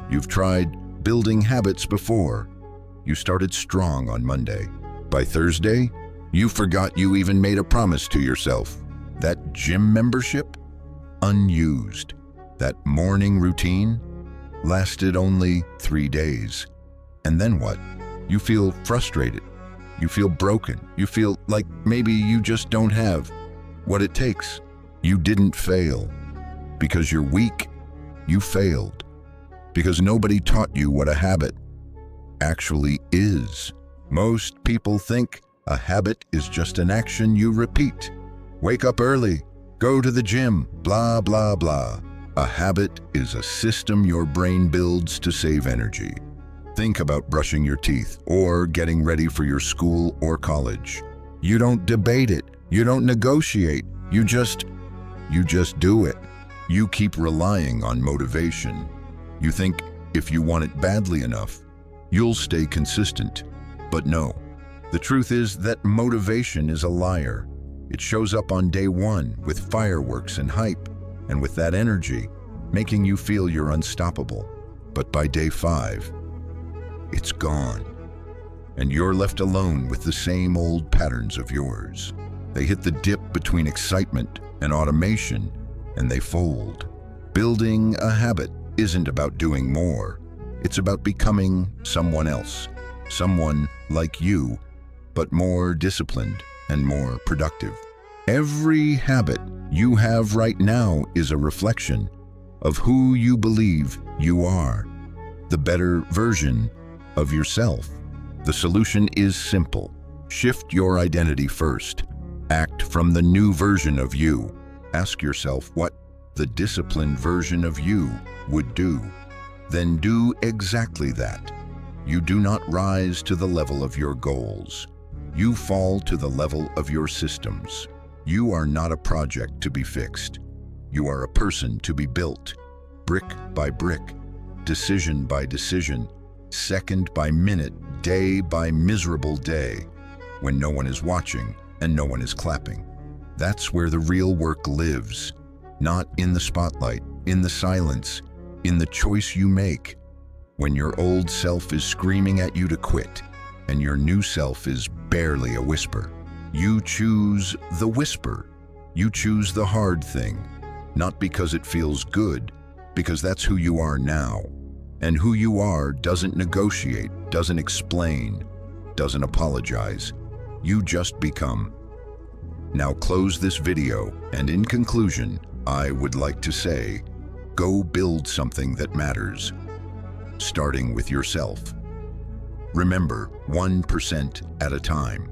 You've tried building habits before. You started strong on Monday. By Thursday, you forgot you even made a promise to yourself. That gym membership? Unused. That morning routine? Lasted only 3 days. And then what? You feel frustrated. You feel broken. You feel like maybe you just don't have what it takes. You didn't fail because you're weak. You failed because nobody taught you what a habit actually is. Most people think a habit is just an action you repeat. Wake up early, go to the gym, blah, blah, blah. A habit is a system your brain builds to save energy. Think about brushing your teeth or getting ready for your school or college. You don't debate it. You don't negotiate. You just do it. You keep relying on motivation. You think if you want it badly enough, you'll stay consistent. But no, the truth is that motivation is a liar. It shows up on day one with fireworks and hype, and with that energy, making you feel you're unstoppable. But by day 5, it's gone. And you're left alone with the same old patterns of yours. They hit the dip between excitement and automation, and they fold. Building a habit isn't about doing more. It's about becoming someone else. Someone like you, but more disciplined and more productive. Every habit you have right now is a reflection of who you believe you are, the better version of yourself. The solution is simple. Shift your identity first. Act from the new version of you. Ask yourself what the disciplined version of you would do. Then do exactly that. You do not rise to the level of your goals. You fall to the level of your systems. You are not a project to be fixed. You are a person to be built, brick by brick, decision by decision, second by minute, day by miserable day, when no one is watching and no one is clapping. That's where the real work lives, not in the spotlight, in the silence, in the choice you make. When your old self is screaming at you to quit, and your new self is barely a whisper. You choose the whisper. You choose the hard thing, not because it feels good, because that's who you are now. And who you are doesn't negotiate, doesn't explain, doesn't apologize. You just become. Now close this video, and in conclusion, I would like to say, go build something that matters, starting with yourself. Remember, 1% at a time.